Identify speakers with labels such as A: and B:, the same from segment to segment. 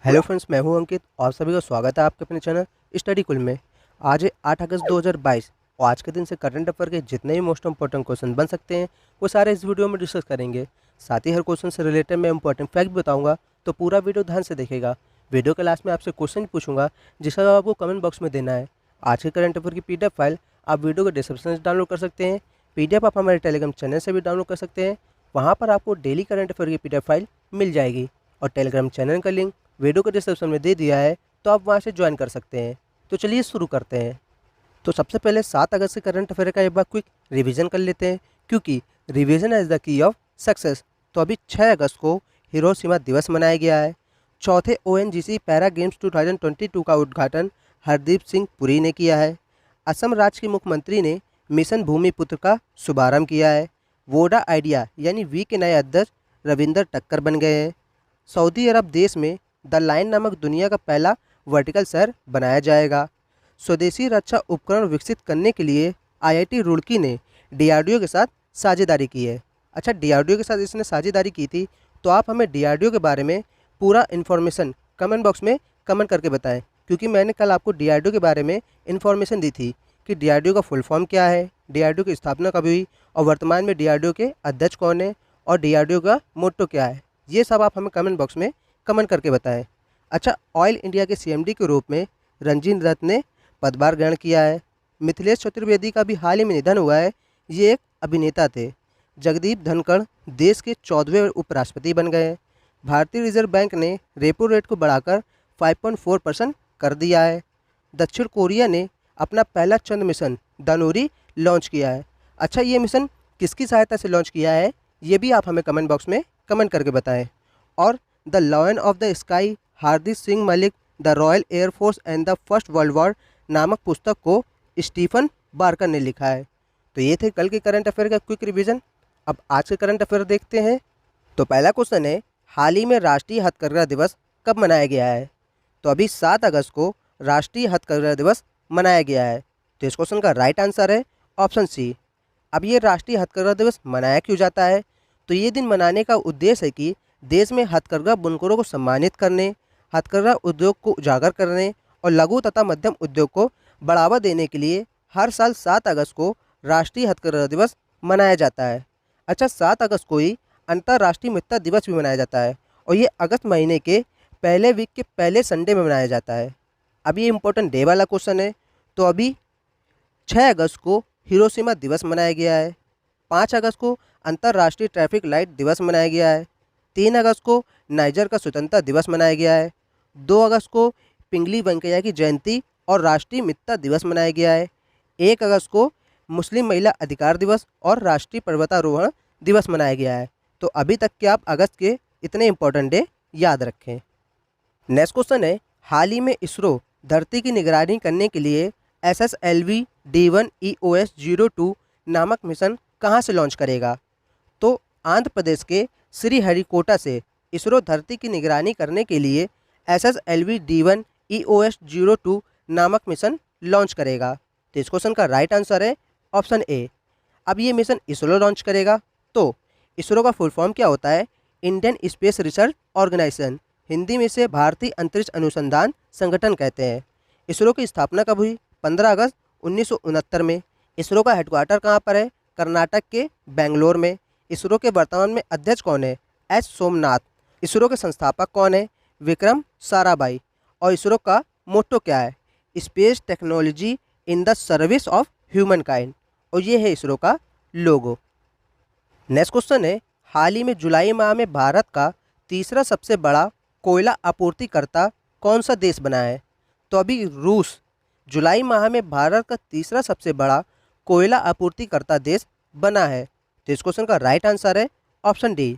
A: Hello friends, मैं हूं अंकित और सभी का स्वागत है आपके अपने चैनल स्टडी कुल में। आज है 8 अगस्त 2022 और आज के दिन से करंट अफेयर के जितने भी मोस्ट इंपॉर्टेंट क्वेश्चन बन सकते हैं वो सारे इस वीडियो में डिस्कस करेंगे। साथ ही हर क्वेश्चन से रिलेटेड मैं इंपॉर्टेंट फैक्ट बताऊंगा, तो पूरा वीडियो ध्यान से देखेगा। वीडियो के लास्ट में आपसे क्वेश्चन पूछूंगा जिसका जवाब आपको कमेंट बॉक्स में देना है। आज के करंट अफेयर की PDF फाइल आप वीडियो के डिस्क्रिप्शन से डाउनलोड कर सकते हैं। PDF आप हमारे टेलीग्राम चैनल से भी डाउनलोड कर सकते हैं। वहाँ पर आपको डेली करंट अफेयर की PDF फाइल मिल जाएगी और टेलीग्राम चैनल का लिंक वीडियो के डिस्क्रिप्शन में दे दिया है, तो आप वहाँ से ज्वाइन कर सकते हैं। तो चलिए शुरू करते हैं। तो सबसे पहले 7 अगस्त के करंट अफेयर का एक बार क्विक रिवीजन कर लेते हैं, क्योंकि revision is the key of success. तो अभी 6 अगस्त को हिरोशिमा दिवस मनाया गया है। चौथे ONGC पैरा गेम्स 2022 का उद्घाटन हरदीप सिंह पुरी ने किया है। असम राज्य के मुख्यमंत्री ने मिशन भूमिपुत्र का शुभारंभ किया है। वोडा आइडिया यानी वी के नए अध्यक्ष रविंदर टक्कर बन गए हैं। सऊदी अरब देश में द लाइन नामक दुनिया का पहला वर्टिकल शहर बनाया जाएगा। स्वदेशी रक्षा उपकरण विकसित करने के लिए IIT रुड़की ने DRDO के साथ साझेदारी की है। अच्छा, DRDO के साथ इसने साझेदारी की थी, तो आप हमें DRDO के बारे में पूरा इन्फॉर्मेशन कमेंट बॉक्स में कमेंट करके बताएं, क्योंकि मैंने कल आपको DRDO के बारे में इन्फॉर्मेशन दी थी कि DRDO का फुल फॉर्म क्या है, DRDO की स्थापना कब हुई और वर्तमान में DRDO के अध्यक्ष कौन है और DRDO का मोटो क्या है। ये सब आप हमें कमेंट बॉक्स में कमेंट करके बताएं। अच्छा, ऑयल इंडिया के CMD के रूप में रंजीन दत्त ने पदभार ग्रहण किया है। मिथिलेश चतुर्वेदी का भी हाल ही में निधन हुआ है। ये एक अभिनेता थे। जगदीप धनखड़ देश के 14वें उपराष्ट्रपति बन गए हैं। भारतीय रिजर्व बैंक ने रेपो रेट को बढ़ाकर 5.4% कर दिया है। दक्षिण कोरिया ने अपना पहला चंद्र मिशन दानोरी लॉन्च किया है। अच्छा, ये मिशन किसकी सहायता से लॉन्च किया है, ये भी आप हमें कमेंट बॉक्स में कमेंट करके बताएं। और the lion of the sky Hardik Singh Malik the royal air force and the first world war नामक पुस्तक को स्टीफन बार्कर ने लिखा है। तो ये थे कल के करंट अफेयर का क्विक रिवीजन। अब आज के करंट अफेयर देखते हैं। तो पहला क्वेश्चन है, हाल ही में राष्ट्रीय हथकरघा दिवस कब मनाया गया है? तो अभी 7 अगस्त को राष्ट्रीय हथकरघा दिवस मनाया गया है। तो इस क्वेश्चन का राइट आंसर है ऑप्शन सी। अब ये राष्ट्रीय हथकरघा दिवस मनाया क्यों जाता है? तो ये दिन मनाने का उद्देश्य है कि देश में हथकरघा बुनकरों को सम्मानित करने, हथकरघा उद्योग को उजागर करने और लघु तथा मध्यम उद्योग को बढ़ावा देने के लिए हर साल 7 अगस्त को राष्ट्रीय हथकरघा दिवस मनाया जाता है। अच्छा, 7 अगस्त को ही अंतर्राष्ट्रीय मित्रता दिवस भी मनाया जाता है और ये अगस्त महीने के पहले वीक के पहले संडे में मनाया जाता है। अब ये इंपॉर्टेंट डे वाला क्वेश्चन है। तो अभी 6 अगस्त को हिरोशिमा दिवस मनाया गया है। 5 अगस्त को अंतर्राष्ट्रीय ट्रैफिक लाइट दिवस मनाया गया है। 3 अगस्त को नाइजर का स्वतंत्रता दिवस मनाया गया है। 2 अगस्त को पिंगली वेंकैया की जयंती और राष्ट्रीय मित्रता दिवस मनाया गया है। 1 अगस्त को मुस्लिम महिला अधिकार दिवस और राष्ट्रीय पर्वतारोहण दिवस मनाया गया है। तो अभी तक के आप अगस्त के इतने इंपॉर्टेंट डे याद रखें। नेक्स्ट क्वेश्चन है, हाल ही में इसरो धरती की निगरानी करने के लिए SSLV D1 EOS-02 नामक मिशन कहाँ से लॉन्च करेगा? तो आंध्र प्रदेश के श्रीहरिकोटा से इसरो धरती की निगरानी करने के लिए SSLV D1 EOS-02 नामक मिशन लॉन्च करेगा। तो इस क्वेश्चन का राइट आंसर है ऑप्शन ए। अब ये मिशन इसरो लॉन्च करेगा। तो इसरो का फुल फॉर्म क्या होता है? Indian space research organisation, Hindi में से भारतीय अंतरिक्ष अनुसंधान संगठन कहते हैं। इसरो की स्थापना कब हुई? 15 अगस्त 1969 में। इसरो का हेडक्वार्टर कहाँ पर है? कर्नाटक के बेंगलोर में। इसरो के वर्तमान में अध्यक्ष कौन है? एस सोमनाथ। इसरो के संस्थापक कौन है? विक्रम साराभाई। और इसरो का मोटो क्या है? Space technology in the service of human kind. और ये है इसरो का लोगो। नेक्स्ट क्वेश्चन है, हाल ही में जुलाई माह में भारत का तीसरा सबसे बड़ा कोयला आपूर्तिकर्ता कौन सा देश बना है? तो अभी रूस जुलाई माह में भारत का तीसरा सबसे बड़ा कोयला आपूर्तिकर्ता देश बना है। तो इस क्वेश्चन का राइट आंसर है ऑप्शन डी।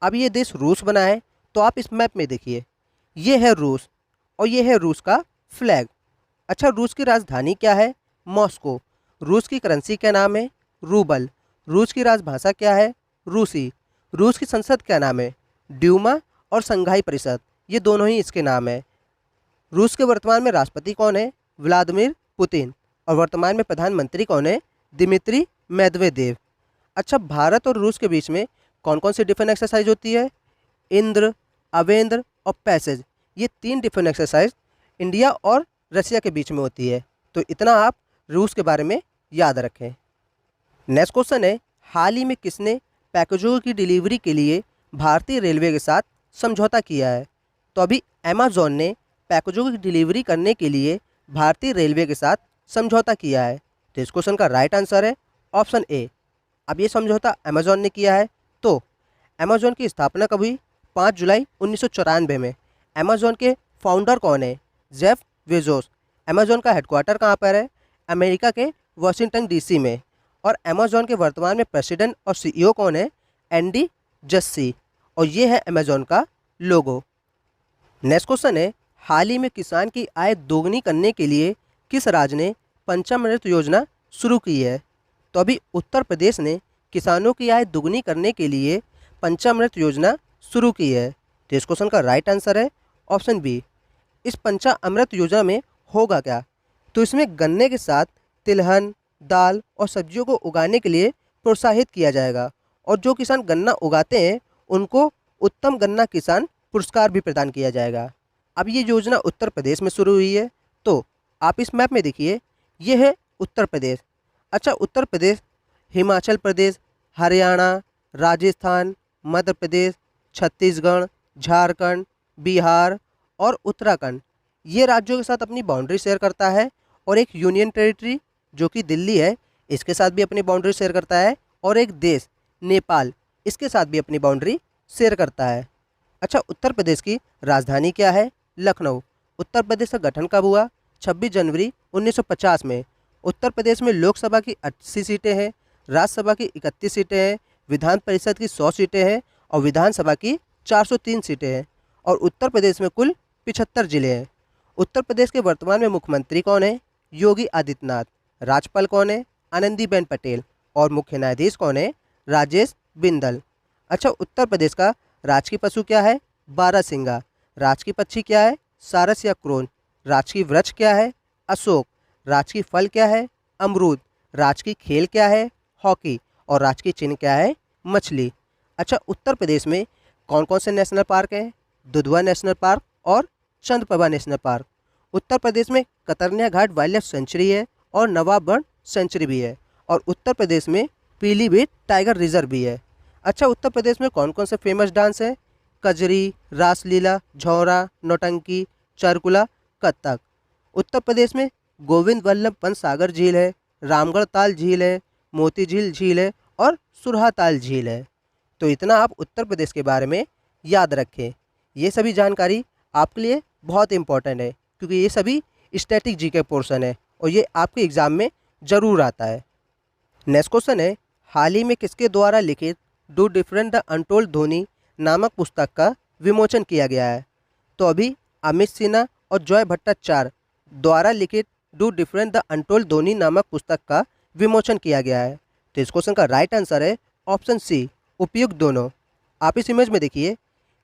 A: अब ये देश रूस बना है। तो आप इस मैप में देखिए, ये है रूस और ये है रूस का फ्लैग। अच्छा, रूस की राजधानी क्या है? मॉस्को। रूस की करेंसी क्या नाम है? रूबल। रूस की राजभाषा क्या है? रूसी। रूस की संसद क्या नाम है? ड्यूमा और संघाई परिषद, ये दोनों ही इसके नाम है। रूस के वर्तमान में राष्ट्रपति कौन है? Vladimir Putin. और वर्तमान में प्रधानमंत्री कौन है? Dmitry Medvedev. अच्छा, भारत और रूस के बीच में कौन कौन सी डिफेंस एक्सरसाइज होती है? इंद्र, अवेंद्र और पैसेज, ये 3 डिफेंस एक्सरसाइज इंडिया और रसिया के बीच में होती है। तो इतना आप रूस के बारे में याद रखें। नेक्स्ट क्वेश्चन है, हाल ही में किसने पैकेजों की डिलीवरी के लिए भारतीय रेलवे के साथ समझौता किया है? तो अभी अमेजॉन ने पैकेजों की डिलीवरी करने के लिए भारतीय रेलवे के साथ समझौता किया है। तो इस क्वेश्चन का राइट आंसर है ऑप्शन ए। अब ये समझौता अमेजॉन ने किया है। तो अमेजॉन की स्थापना कब हुई? 5 जुलाई 1994 में। अमेजॉन के फाउंडर कौन है? Jeff Bezos. अमेजॉन का हेडक्वार्टर कहाँ पर है? अमेरिका के वाशिंगटन डीसी में। और अमेजॉन के वर्तमान में प्रेसिडेंट और सीईओ कौन है? एंडी जस्सी। और ये है अमेजॉन का लोगो। नेक्स्ट क्वेश्चन है, हाल ही में किसान की आय दोगुनी करने के लिए किस राज्य ने पंचामृत योजना शुरू की है? तो अभी उत्तर प्रदेश ने किसानों की आय दुगनी करने के लिए पंचामृत योजना शुरू की है। तो इस क्वेश्चन का राइट आंसर है ऑप्शन बी। इस पंचामृत योजना में होगा क्या? तो इसमें गन्ने के साथ तिलहन, दाल और सब्जियों को उगाने के लिए प्रोत्साहित किया जाएगा। और जो किसान गन्ना उगाते हैं उनको उत्तम गन्ना किसान पुरस्कार भी प्रदान किया जाएगा। अब ये योजना उत्तर प्रदेश में शुरू हुई है। तो आप इस मैप में देखिए, ये है उत्तर प्रदेश। अच्छा, उत्तर प्रदेश, हिमाचल प्रदेश, हरियाणा, राजस्थान, मध्य प्रदेश, छत्तीसगढ़, झारखंड, बिहार और उत्तराखंड, ये राज्यों के साथ अपनी बाउंड्री शेयर करता है। और एक यूनियन टेरिटरी जो कि दिल्ली है, इसके साथ भी अपनी बाउंड्री शेयर करता है। और एक देश नेपाल, इसके साथ भी अपनी बाउंड्री शेयर करता है। अच्छा, उत्तर प्रदेश की राजधानी क्या है? लखनऊ। उत्तर प्रदेश का गठन कब हुआ? 26 जनवरी 1950 में। उत्तर प्रदेश में लोकसभा की 80 सीटें हैं, राज्यसभा की 31 सीटें हैं, विधान परिषद की 100 सीटें हैं और विधानसभा की 403 सीटें हैं। और उत्तर प्रदेश में कुल 75 जिले हैं। उत्तर प्रदेश के वर्तमान में मुख्यमंत्री कौन है? योगी आदित्यनाथ। राज्यपाल कौन है? आनंदीबेन पटेल। और मुख्य न्यायाधीश कौन है? राजेश बिंदल। अच्छा, उत्तर प्रदेश का राजकीय पशु क्या है? बारहसिंगा। राजकीय पक्षी क्या है? सारस या क्रोन। राजकीय वृक्ष क्या है? अशोक। राजकीय फल क्या है? अमरूद। राजकीय खेल क्या है? हॉकी। और राजकीय चिन्ह क्या है? मछली। अच्छा, उत्तर प्रदेश में कौन कौन से नेशनल पार्क हैं? दुधवा नेशनल पार्क और चंद्रप्रभा नेशनल पार्क। उत्तर प्रदेश में कतरनिया घाट वाइल्ड लाइफ सेंचुरी है और नवाब बर्ड सेंचुरी भी है। और उत्तर प्रदेश में पीलीभीत टाइगर रिजर्व भी है। अच्छा, उत्तर प्रदेश में कौन कौन से फेमस डांस हैं? कजरी, रासलीला, झौरा, नौटंकी, चरकुला, कथक। उत्तर प्रदेश में गोविंद वल्लभ पंत सागर झील है, रामगढ़ ताल झील है, मोती झील है और सुरहा ताल झील है। तो इतना आप उत्तर प्रदेश के बारे में याद रखें। ये सभी जानकारी आपके लिए बहुत इंपॉर्टेंट है क्योंकि ये सभी स्टैटिक जीके पोर्शन है और ये आपके एग्ज़ाम में ज़रूर आता है। नेक्स्ट क्वेश्चन है, हाल ही में किसके द्वारा लिखित do different the untold Dhoni नामक पुस्तक का विमोचन किया गया है? तो अभी अमित सिन्हा और जॉय भट्टाचार्य द्वारा लिखित do different the untold Dhoni नामक पुस्तक का विमोचन किया गया है। तो इस क्वेश्चन का राइट आंसर है ऑप्शन सी, उपयुक्त दोनों। आप इस इमेज में देखिए,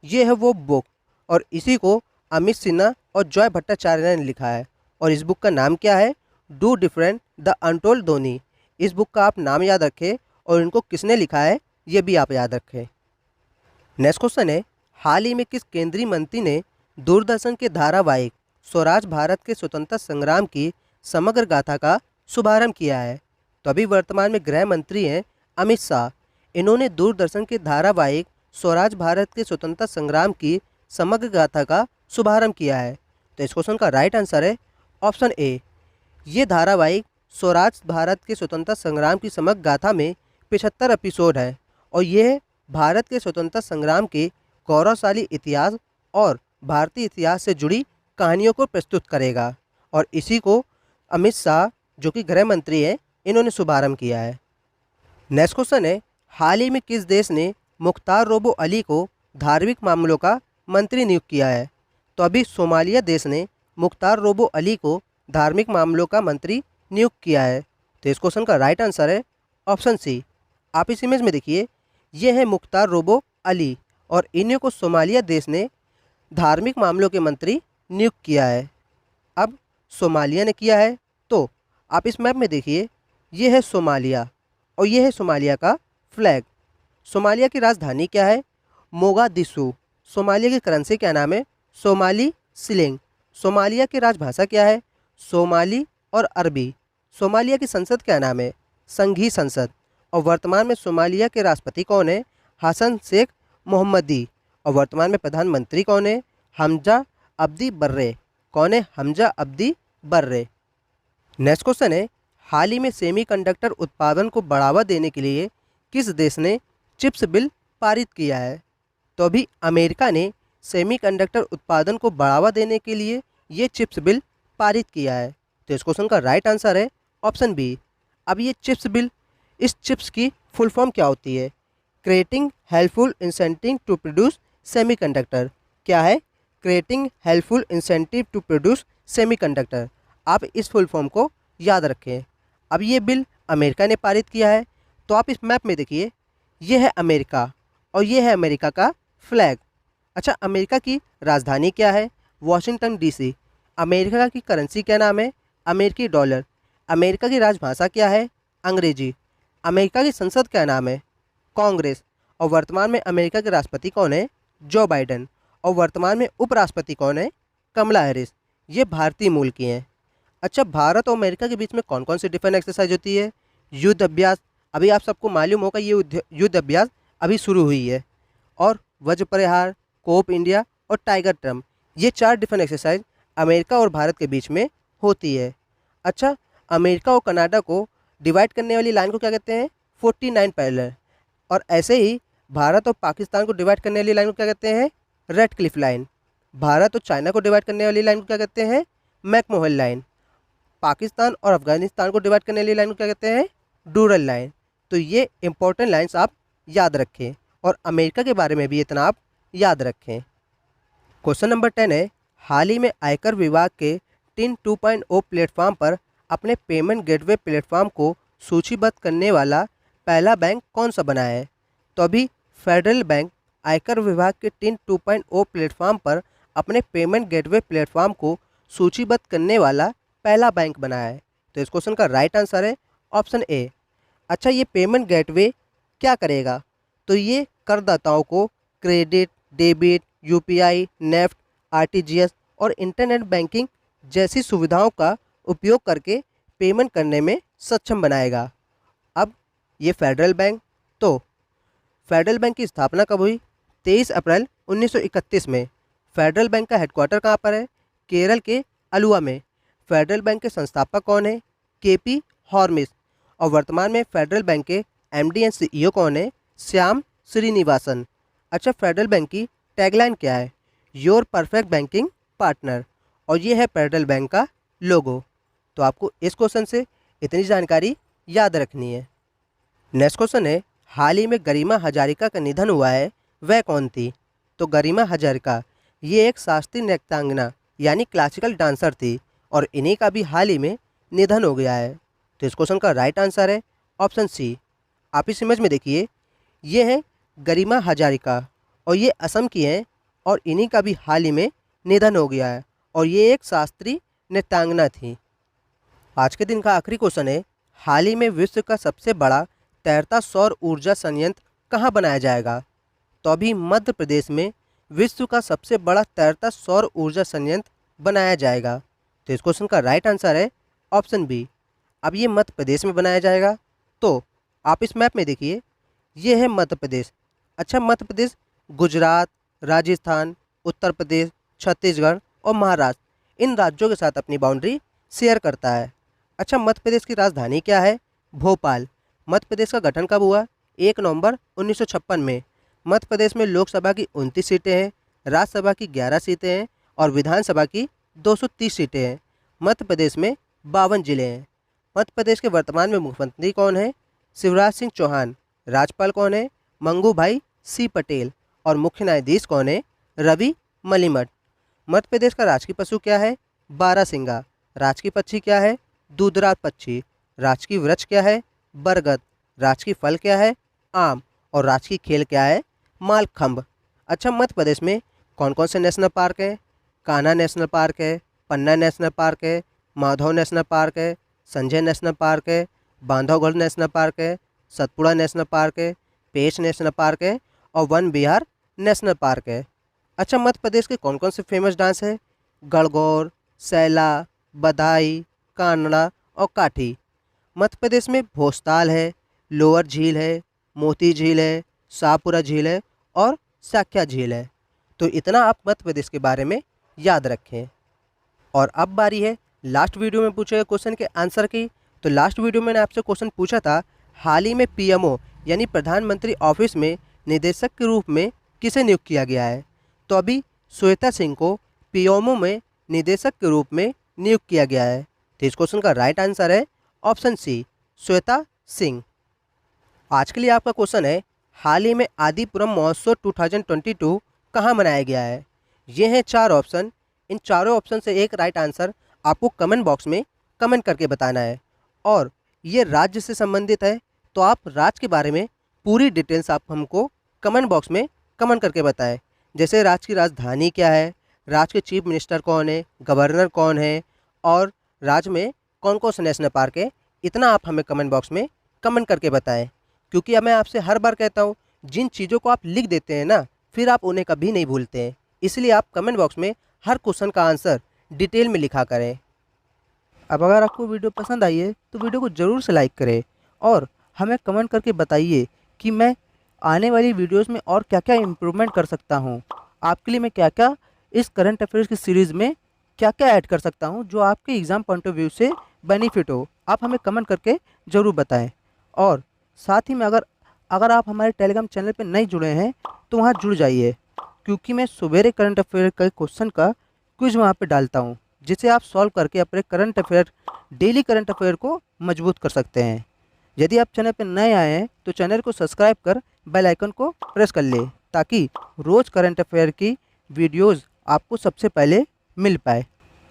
A: ये है वो बुक और इसी को अमित सिन्हा और जॉय भट्टाचार्य ने लिखा है। और इस बुक का नाम क्या है? Do different the untold Dhoni. इस बुक का आप नाम याद रखें और इनको किसने लिखा है ये भी आप याद रखें। नेक्स्ट क्वेश्चन है, हाल ही में किस केंद्रीय मंत्री ने दूरदर्शन के धारावाहिक स्वराज भारत के स्वतंत्रता संग्राम की समग्र गाथा का शुभारंभ किया है? तो अभी वर्तमान में गृह मंत्री हैं अमित शाह। इन्होंने दूरदर्शन के धारावाहिक स्वराज भारत के स्वतंत्रता संग्राम की समग्र गाथा का शुभारंभ किया है। तो इस क्वेश्चन का राइट आंसर है ऑप्शन ए। ये धारावाहिक स्वराज भारत के स्वतंत्रता संग्राम की समग्र गाथा में 75 एपिसोड है और यह भारत के स्वतंत्रता संग्राम के गौरवशाली इतिहास और भारतीय इतिहास से जुड़ी कहानियों को प्रस्तुत करेगा। और इसी को अमित शाह जो कि गृह मंत्री हैं, इन्होंने शुभारंभ किया है। नेक्स्ट क्वेश्चन है, हाल ही में किस देश ने मुख्तार रोबो अली को धार्मिक मामलों का मंत्री नियुक्त किया है? तो अभी सोमालिया देश ने मुख्तार रोबो अली को धार्मिक मामलों का मंत्री नियुक्त किया है। तो इस क्वेश्चन का राइट आंसर है ऑप्शन सी। आप इस इमेज में देखिए, ये है मुख्तार रोबो अली और इन्हीं को सोमालिया देश ने धार्मिक मामलों के मंत्री नियुक्त किया है। अब सोमालिया ने किया है, तो आप इस मैप में देखिए, ये है सोमालिया और ये है सोमालिया का फ्लैग। सोमालिया की राजधानी क्या है? मोगादिशु। सोमालिया की करेंसी क्या नाम है? Somali shilling. सोमालिया की राजभाषा क्या है? सोमाली और अरबी। सोमालिया की संसद क्या नाम है? संघीय संसद। और वर्तमान में सोमालिया के राष्ट्रपति कौन है? हसन शेख मोहम्मदी। और वर्तमान में प्रधानमंत्री कौन है? हमजा अब्दी बर्रे। कौन है? हमजा अब्दी बर्रे। नेक्स्ट क्वेश्चन है, हाल ही में सेमीकंडक्टर उत्पादन को बढ़ावा देने के लिए किस देश ने चिप्स बिल पारित किया है? तो अभी अमेरिका ने सेमीकंडक्टर उत्पादन को बढ़ावा देने के लिए ये चिप्स बिल पारित किया है। तो इस क्वेश्चन का राइट आंसर है ऑप्शन बी। अब ये चिप्स बिल, इस चिप्स की फुल फॉर्म क्या होती है? Creating helpful incentive to produce semiconductor. क्या है? Creating helpful incentive to produce semiconductor. आप इस फुल फॉर्म को याद रखें। अब ये बिल अमेरिका ने पारित किया है। तो आप इस मैप में देखिए, ये है अमेरिका और ये है अमेरिका का फ्लैग। अच्छा, अमेरिका की राजधानी क्या है? Washington DC. अमेरिका की करेंसी क्या नाम है? अमेरिकी डॉलर। अमेरिका की राजभाषा क्या है? अंग्रेजी। अमेरिका की संसद क्या नाम है? कांग्रेस। और वर्तमान में अमेरिका के राष्ट्रपति कौन है? जो बाइडन। और वर्तमान में उपराष्ट्रपति कौन है? कमला हैरिस। ये भारतीय मूल की हैं। अच्छा, भारत और अमेरिका के बीच में कौन कौन सी डिफेंस एक्सरसाइज होती है? युद्ध अभ्यास। अभी आप सबको मालूम होगा ये युद्ध अभ्यास अभी शुरू हुई है। और वज्र प्रहार, कोप इंडिया और टाइगर ट्रम्प, ये 4 डिफेंस एक्सरसाइज अमेरिका और भारत के बीच में होती है। अच्छा, अमेरिका और कनाडा को डिवाइड करने वाली लाइन को क्या कहते हैं? 49 पैरेलल। और ऐसे ही भारत और पाकिस्तान को डिवाइड करने वाली लाइन को क्या कहते हैं? Red Cliff line. भारत और चाइना को डिवाइड करने वाली लाइन को क्या कहते हैं? McMahon line. पाकिस्तान और अफगानिस्तान को डिवाइड करने वाली लाइन को क्या कहते हैं? डूरल लाइन। तो ये इंपॉर्टेंट लाइंस आप याद रखें और अमेरिका के बारे में भी इतना आप याद रखें। क्वेश्चन नंबर 10 है, हाल ही में आयकर विभाग के टिन 2.0 प्लेटफॉर्म पर अपने पेमेंट गेटवे प्लेटफॉर्म को सूचीबद्ध करने वाला पहला बैंक कौन सा बना है? तो अभी फेडरल बैंक आयकर विभाग के टिन 2.0 प्लेटफॉर्म पर अपने पेमेंट गेटवे प्लेटफॉर्म को सूचीबद्ध करने वाला पहला बैंक बना है। तो इस क्वेश्चन का राइट आंसर है ऑप्शन ए। अच्छा, ये पेमेंट गेटवे क्या करेगा? तो ये करदाताओं को credit, debit, UPI, NEFT, RTGS और इंटरनेट बैंकिंग जैसी सुविधाओं का उपयोग करके पेमेंट करने में सक्षम बनाएगा। अब ये फेडरल बैंक, तो फेडरल बैंक की स्थापना कब हुई? 23 अप्रैल 1931 में। फेडरल बैंक का हेडक्वार्टर कहाँ पर है? केरल के अलुवा में। फेडरल बैंक के संस्थापक कौन है? केपी हॉर्मिस। और वर्तमान में फेडरल बैंक के एमडी एंड सीईओ कौन है? श्याम श्रीनिवासन। अच्छा, फेडरल बैंक की टैगलाइन क्या है? Your perfect banking partner. और ये है फेडरल बैंक का लोगो। तो आपको इस क्वेश्चन से इतनी जानकारी याद रखनी है। नेक्स्ट क्वेश्चन है, हाल ही में गरिमा हजारिका का निधन हुआ है, वह कौन थी? तो गरिमा हजारिका ये एक शास्त्रीय नृत्यांगना यानी क्लासिकल डांसर थी और इन्हीं का भी हाल ही में निधन हो गया है। तो इस क्वेश्चन का राइट आंसर है ऑप्शन सी। आप इस इमेज में देखिए, ये है गरिमा हजारिका और ये असम की हैं और इन्हीं का भी हाल ही में निधन हो गया है और ये एक शास्त्रीय नृत्यांगना थी। आज के दिन का आखिरी क्वेश्चन है, हाल ही में विश्व का सबसे बड़ा तैरता सौर ऊर्जा संयंत्र कहाँ बनाया जाएगा? तो अभी मध्य प्रदेश में विश्व का सबसे बड़ा तैरता सौर ऊर्जा संयंत्र बनाया जाएगा। तो इस क्वेश्चन का राइट आंसर है ऑप्शन बी। अब ये मध्य प्रदेश में बनाया जाएगा। तो आप इस मैप में देखिए, ये है मध्य प्रदेश। अच्छा, मध्य प्रदेश गुजरात, राजस्थान, उत्तर प्रदेश, छत्तीसगढ़ और महाराष्ट्र इन राज्यों के साथ अपनी बाउंड्री शेयर करता है। अच्छा, मध्य प्रदेश की राजधानी क्या है? भोपाल। मध्य प्रदेश का गठन कब हुआ? 1 नवंबर 1956 में। मध्य प्रदेश में लोकसभा की 29 सीटें हैं, राज्यसभा की 11 सीटें हैं और विधानसभा की 230 सीटें हैं। मध्य प्रदेश में 52 जिले हैं। मध्य प्रदेश के वर्तमान में मुख्यमंत्री कौन है? शिवराज सिंह चौहान। राज्यपाल कौन है? मंगू भाई सी पटेल। और मुख्य न्यायाधीश कौन है? रवि मलिमठ। मध्य प्रदेश का राजकीय पशु क्या है? बारहसिंगा। राजकीय पक्षी क्या है? दूधराज पक्षी। राजकीय वृक्ष क्या है? बरगद। राजकीय फल क्या है? आम। और राजकीय खेल क्या है? मालखंभ। अच्छा, मध्य प्रदेश में कौन कौन से नेशनल पार्क हैं? कान्हा नेशनल पार्क है, पन्ना नेशनल पार्क है, माधव नेशनल पार्क है, संजय नेशनल पार्क है, बांधवगढ़ नेशनल पार्क है, सतपुड़ा नेशनल पार्क है, पेंच नेशनल पार्क है और वन विहार नेशनल पार्क है। अच्छा, मध्य प्रदेश के कौन कौन से फेमस डांस है? गणगौर, सैला, बदाई, कानड़ा और काठी। मध्य प्रदेश में भोस्ताल है, लोअर झील है, मोती झील है, शाहपुरा झील है और साख्या झील है। तो इतना आप मध्य प्रदेश के बारे में याद रखें। और अब बारी है लास्ट वीडियो में पूछे गए क्वेश्चन के आंसर की। तो लास्ट वीडियो में मैंने आपसे क्वेश्चन पूछा था, हाल ही में पीएमओ यानी प्रधानमंत्री ऑफिस में निदेशक के रूप में किसे नियुक्त किया गया है। तो अभी श्वेता सिंह को पीएमओ में निदेशक के रूप में नियुक्त किया गया है। तो इस क्वेश्चन का राइट आंसर है ऑप्शन सी, श्वेता सिंह। आज के लिए आपका क्वेश्चन है, हाल ही में आदिपुरम महोत्सव 2022 कहाँ मनाया गया है। ये हैं 4 ऑप्शन। इन चारों ऑप्शन से एक राइट आंसर आपको कमेंट बॉक्स में कमेंट करके बताना है। और ये राज्य से संबंधित है, तो आप राज्य के बारे में पूरी डिटेल्स आप हमको कमेंट बॉक्स में कमेंट करके बताएं। जैसे राज्य की राजधानी क्या है, राज्य के चीफ मिनिस्टर कौन है, गवर्नर कौन है और राज्य में कौन कौन से नेशनल पार्क है। इतना आप हमें कमेंट बॉक्स में कमेंट करके बताएं। क्योंकि अब मैं आपसे हर बार कहता हूँ, जिन चीज़ों को आप लिख देते हैं ना, फिर आप उन्हें कभी नहीं भूलते हैं। इसलिए आप कमेंट बॉक्स में हर क्वेश्चन का आंसर डिटेल में लिखा करें। अब अगर आपको वीडियो पसंद आई है तो वीडियो को ज़रूर से लाइक करें और हमें कमेंट करके बताइए कि मैं आने वाली वीडियोस में और क्या क्या इम्प्रूवमेंट कर सकता हूँ। आपके लिए मैं क्या क्या इस करंट अफेयर्स की सीरीज़ में क्या क्या ऐड कर सकता हूँ जो आपके एग्ज़ाम पॉइंट ऑफ व्यू से बेनिफिट हो। आप हमें कमेंट करके ज़रूर बताएं। और साथ ही में अगर आप हमारे टेलीग्राम चैनल पर नहीं जुड़े हैं तो वहाँ जुड़ जाइए, क्योंकि मैं सवेरे करंट अफेयर के क्वेश्चन का क्विज वहाँ पे डालता हूँ, जिसे आप सॉल्व करके अपने current affair daily current affair को मजबूत कर सकते हैं। यदि आप चैनल पर नए आए हैं तो चैनल को सब्सक्राइब कर बेल आइकन को प्रेस कर ले, ताकि रोज़ करंट अफेयर की वीडियोज़ आपको सबसे पहले मिल पाए।